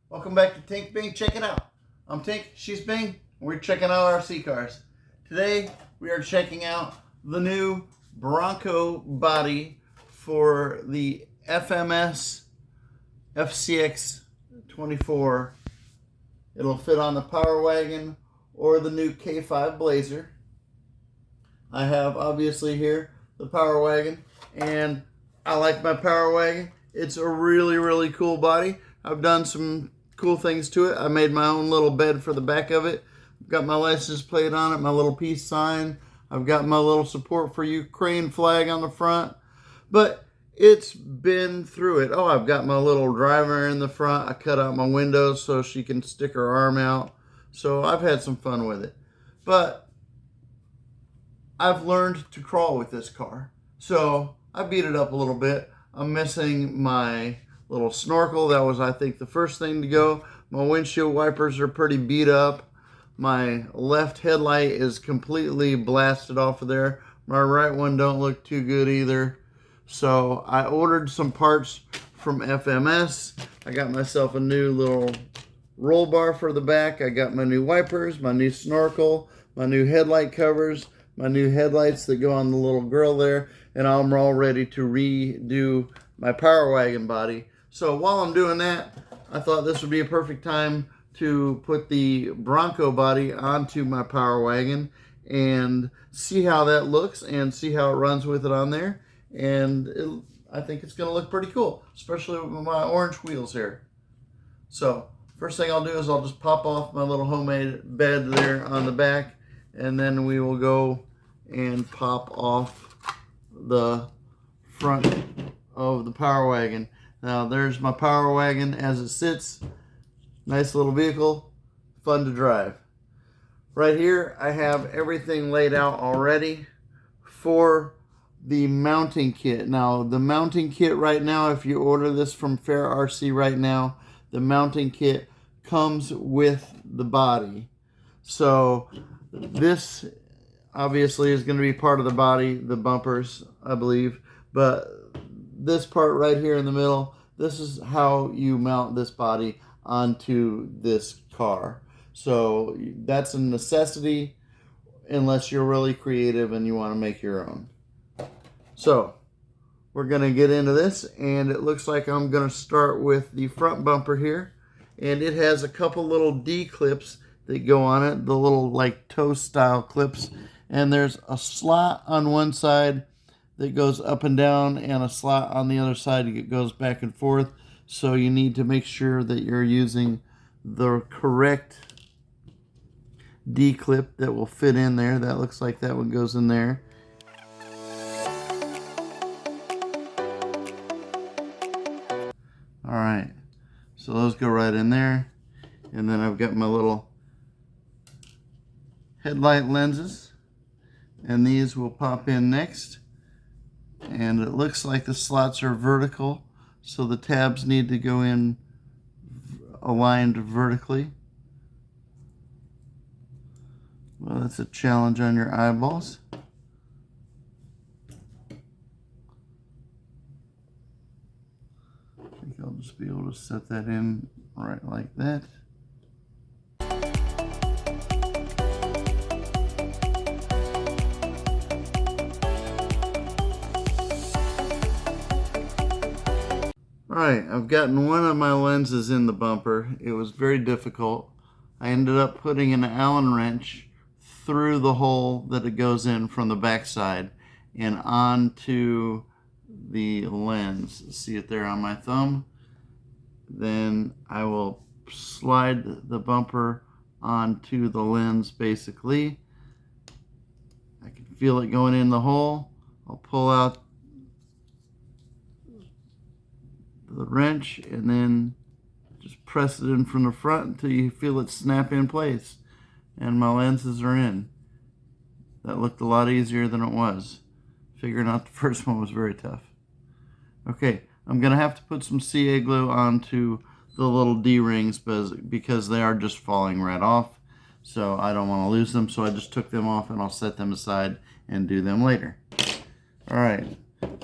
Welcome back to Tink Bing. Check it out. I'm Tink, she's Bing, and we're checking out RC cars. Today we are checking out the new Bronco body for the FMS FCX24. It'll fit on the Power Wagon or the new K5 Blazer. I have obviously here the Power Wagon, and I like my Power Wagon. It's a really cool body. I've done some cool things to it. I made my own little bed for the back of it. I've got my license plate on it, my little peace sign. I've got my little support for Ukraine flag on the front. But it's been through it. Oh, I've got my little driver in the front. I cut out my windows so she can stick her arm out. So I've had some fun with it. But I've learned to crawl with this car. So I beat it up a little bit. I'm missing my little snorkel. That was, I think, the first thing to go. My windshield wipers are pretty beat up. My left headlight is completely blasted off of there. My right one don't look too good either. So I ordered some parts from FMS. I got myself a new little roll bar for the back. I got my new wipers, my new snorkel, my new headlight covers, my new headlights that go on the little grill there, and I'm all ready to redo my Power Wagon body. So while I'm doing that, I thought this would be a perfect time to put the Bronco body onto my Power Wagon and see how that looks and see how it runs with it on there. And I think it's going to look pretty cool, especially with my orange wheels here. So first thing I'll do is I'll just pop off my little homemade bed there on the back, and then we will go and pop off the front of the Power Wagon. Now there's my Power Wagon as it sits. Nice little vehicle, fun to drive. Right here I have everything laid out already for the mounting kit. Now the mounting kit right now, if you order this from FairRC right now, the mounting kit comes with the body. So this obviously is going to be part of the body, the bumpers, I believe, but this part right here in the middle, this is how you mount this body onto this car. So that's a necessity unless you're really creative and you want to make your own. So we're going to get into this, and it looks like I'm going to start with the front bumper here, and it has a couple little D clips that go on it, the little like toe style clips, and there's a slot on one side that goes up and down and a slot on the other side that goes back and forth. So you need to make sure that you're using the correct D clip that will fit in there. That looks like that one goes in there. All right, so those go right in there. And then I've got my little headlight lenses, and these will pop in next. And it looks like the slots are vertical, so the tabs need to go in aligned vertically. Well, that's a challenge on your eyeballs. I think I'll just be able to set that in right like that. Alright, I've gotten one of my lenses in the bumper. It was very difficult. I ended up putting an Allen wrench through the hole that it goes in from the back side and onto the lens. See it there on my thumb? Then I will slide the bumper onto the lens basically. I can feel it going in the hole. I'll pull out the wrench and then just press it in from the front until you feel it snap in place, and my lenses are in. That looked a lot easier than it was. Figuring out the first one was very tough. Okay, I'm gonna have to put some CA glue onto the little D-rings because they are just falling right off, so I don't want to lose them, so I just took them off and I'll set them aside and do them later. Alright,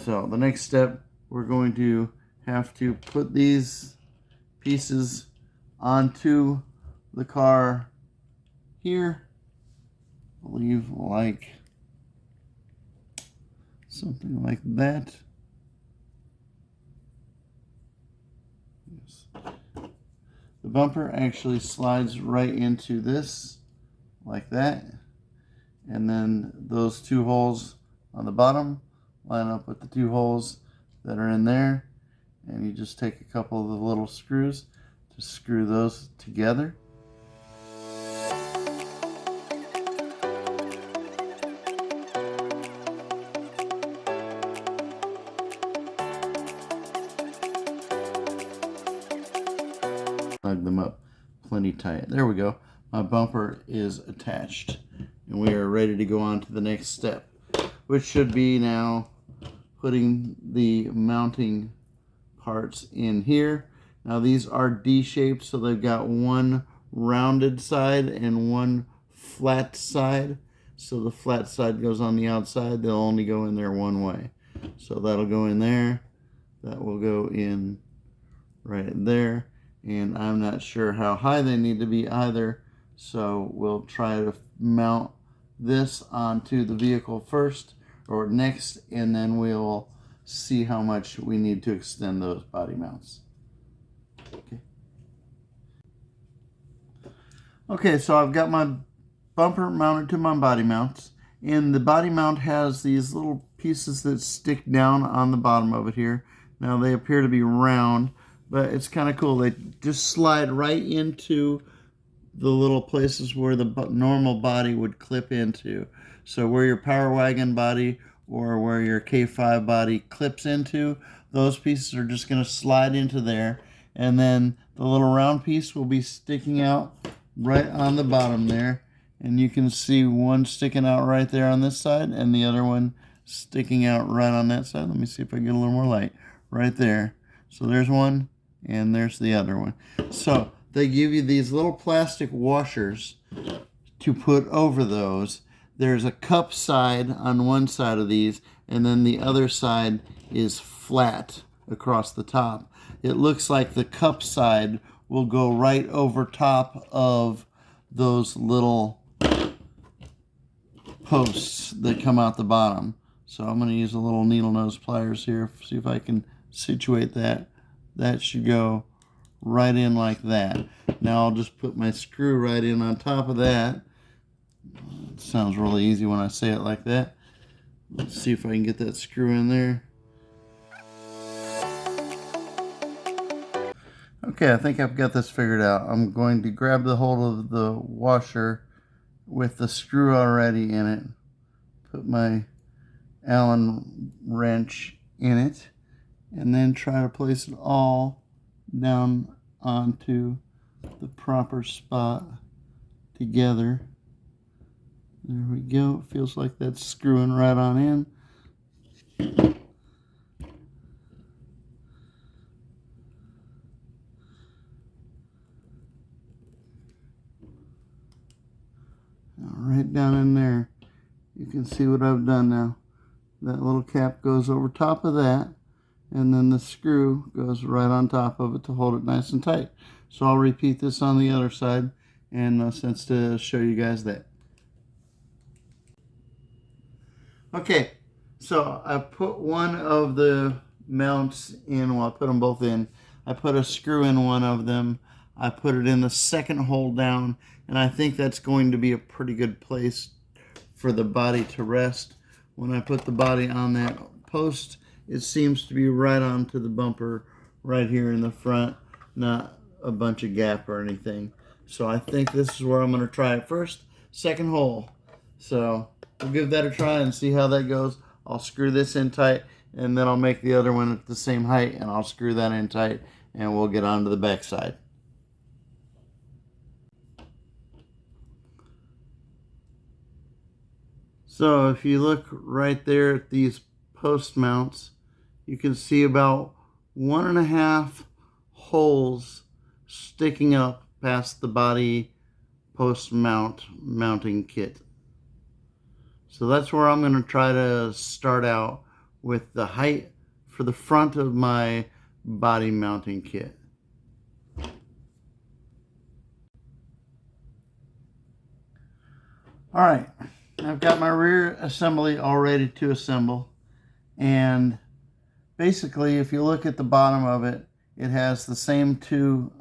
so the next step, we're going to have to put these pieces onto the car here. I believe like something like that. Yes. The bumper actually slides right into this like that, and then those two holes on the bottom line up with the two holes that are in there, and you just take a couple of the little screws to screw those together. Plug them up plenty tight. There we go. My bumper is attached, and we are ready to go on to the next step, which should be now putting the mounting parts in here. Now these are D-shaped, so they've got one rounded side and one flat side. So the flat side goes on the outside. They'll only go in there one way. So that'll go in there. That will go in right there. And I'm not sure how high they need to be either. So we'll try to mount this onto the vehicle first or next, and then we'll see how much we need to extend those body mounts. Okay, so I've got my bumper mounted to my body mounts, and the body mount has these little pieces that stick down on the bottom of it here. Now they appear to be round, but it's kind of cool. They just slide right into the little places where the normal body would clip into. So where your Power Wagon body or where your K5 body clips into, those pieces are just going to slide into there, and then the little round piece will be sticking out right on the bottom there, and you can see one sticking out right there on this side and the other one sticking out right on that side. Let me see if I can get a little more light right there. So there's one and there's the other one. So they give you these little plastic washers to put over those. There's a cup side on one side of these, and then the other side is flat across the top. It looks like the cup side will go right over top of those little posts that come out the bottom. So I'm going to use a little needle nose pliers here, see if I can situate that. That should go right in like that. Now I'll just put my screw right in on top of that. It sounds really easy when I say it like that. Let's see if I can get that screw in there. Okay, I think I've got this figured out. I'm going to grab the hold of the washer with the screw already in it, put my Allen wrench in it, and then try to place it all down onto the proper spot together. There we go. It feels like that's screwing right on in. Right down in there. You can see what I've done now. That little cap goes over top of that, and then the screw goes right on top of it to hold it nice and tight. So I'll repeat this on the other side, and no sense to show you guys that. Okay, so I put one of the mounts in, well, I put them both in. I put a screw in one of them. I put it in the second hole down, and I think that's going to be a pretty good place for the body to rest. When I put the body on that post, it seems to be right onto the bumper right here in the front, not a bunch of gap or anything. So I think this is where I'm going to try it first. Second hole. So we'll give that a try and see how that goes. I'll screw this in tight, and then I'll make the other one at the same height, and I'll screw that in tight, and we'll get on to the back side. So if you look right there at these post mounts, you can see about 1.5 holes sticking up past the body post mounting kit. So that's where I'm going to try to start out with the height for the front of my body mounting kit. All right, I've got my rear assembly all ready to assemble, and basically if you look at the bottom of it, it has the same two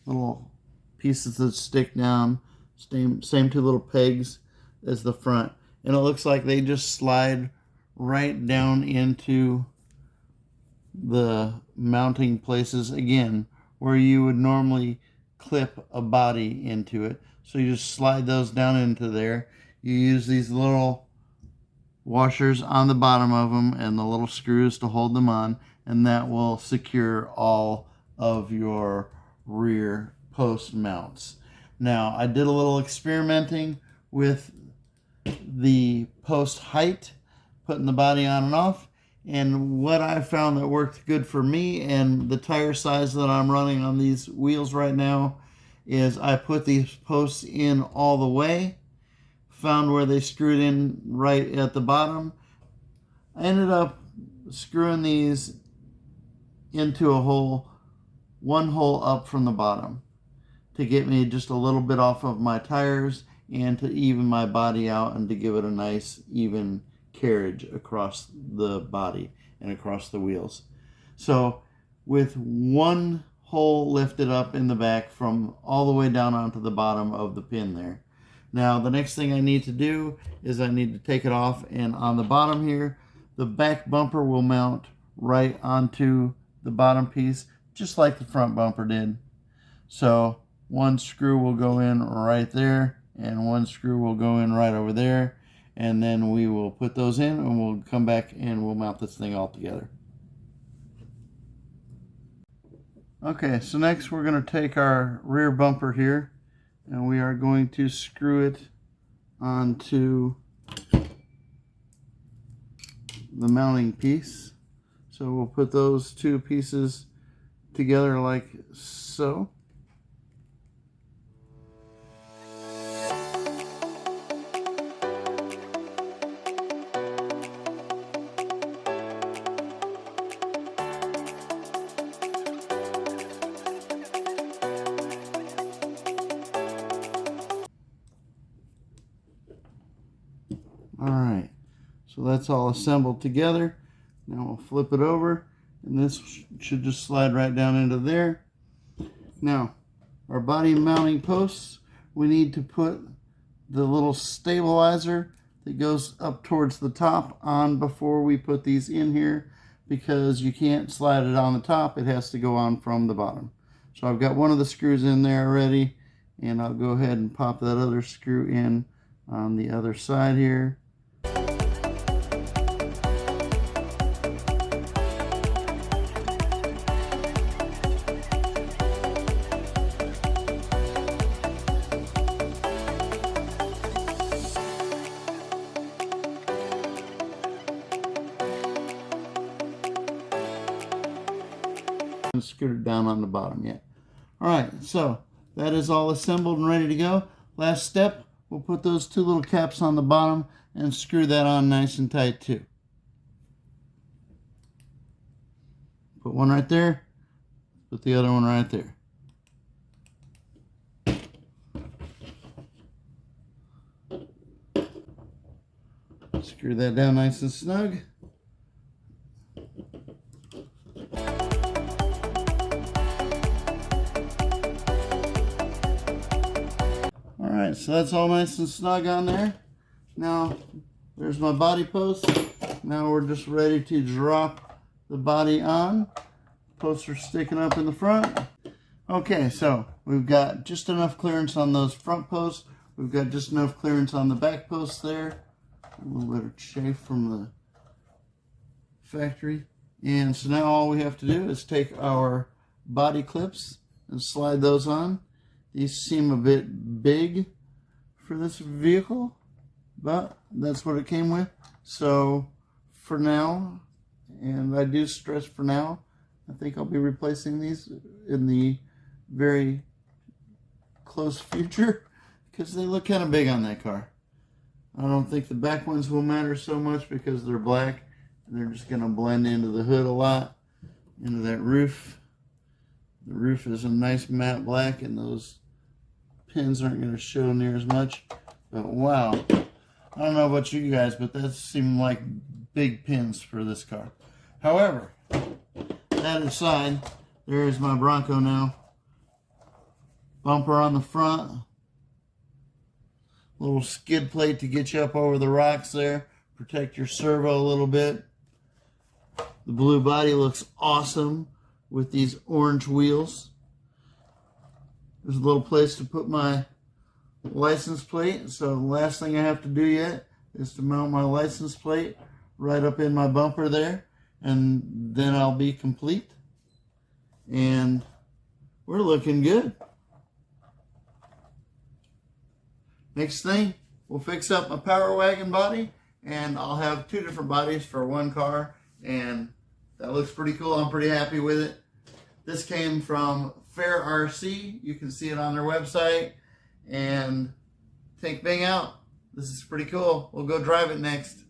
little pieces that stick down, same two little pegs as the front, and it looks like they just slide right down into the mounting places again where you would normally clip a body into it. So you just slide those down into there. You use these little washers on the bottom of them and the little screws to hold them on, and that will secure all of your rear post mounts. Now, I did a little experimenting with the post height, putting the body on and off, and what I found that worked good for me and the tire size that I'm running on these wheels right now is I put these posts in all the way, found where they screwed in right at the bottom. I ended up screwing these into a hole, one hole up from the bottom, to get me just a little bit off of my tires and to even my body out and to give it a nice even carriage across the body and across the wheels. So with one hole lifted up in the back from all the way down onto the bottom of the pin there. Now the next thing I need to do is I need to take it off, and on the bottom here, the back bumper will mount right onto the bottom piece, just like the front bumper did. So one screw will go in right there, and one screw will go in right over there, and then we will put those in and we'll come back and we'll mount this thing all together. Okay, so next we're going to take our rear bumper here and we are going to screw it onto the mounting piece. So we'll put those two pieces together like so. Alright, so that's all assembled together. Now we'll flip it over, and this should just slide right down into there. Now, our body mounting posts, we need to put the little stabilizer that goes up towards the top on before we put these in here, because you can't slide it on the top, it has to go on from the bottom. So I've got one of the screws in there already, and I'll go ahead and pop that other screw in on the other side here. Screwed it down on the bottom yet. Alright, so that is all assembled and ready to go. Last step, we'll put those two little caps on the bottom and screw that on nice and tight too. Put one right there, put the other one right there. Screw that down nice and snug. Alright, so that's all nice and snug on there. Now, there's my body post. Now we're just ready to drop the body on. Posts are sticking up in the front. Okay, so we've got just enough clearance on those front posts. We've got just enough clearance on the back posts there. A little bit of chafe from the factory. And so now all we have to do is take our body clips and slide those on. These seem a bit big for this vehicle, but that's what it came with. So for now, and I do stress for now, I think I'll be replacing these in the very close future because they look kind of big on that car. I don't think the back ones will matter so much because they're black and they're just going to blend into the hood a lot, into that roof. The roof is a nice matte black and those pins aren't going to show near as much. But wow, I don't know about you guys, but that seemed like big pins for this car. However, that aside, there is my Bronco now. Bumper on the front. Little skid plate to get you up over the rocks there. Protect your servo a little bit. The blue body looks awesome with these orange wheels. There's a little place to put my license plate. So the last thing I have to do yet is to mount my license plate right up in my bumper there. And then I'll be complete. And we're looking good. Next thing, we'll fix up my Power Wagon body, and I'll have two different bodies for one car, and that looks pretty cool. I'm pretty happy with it. This came from FairRC. You can see it on their website, and take Bing out. This is pretty cool. We'll go drive it next.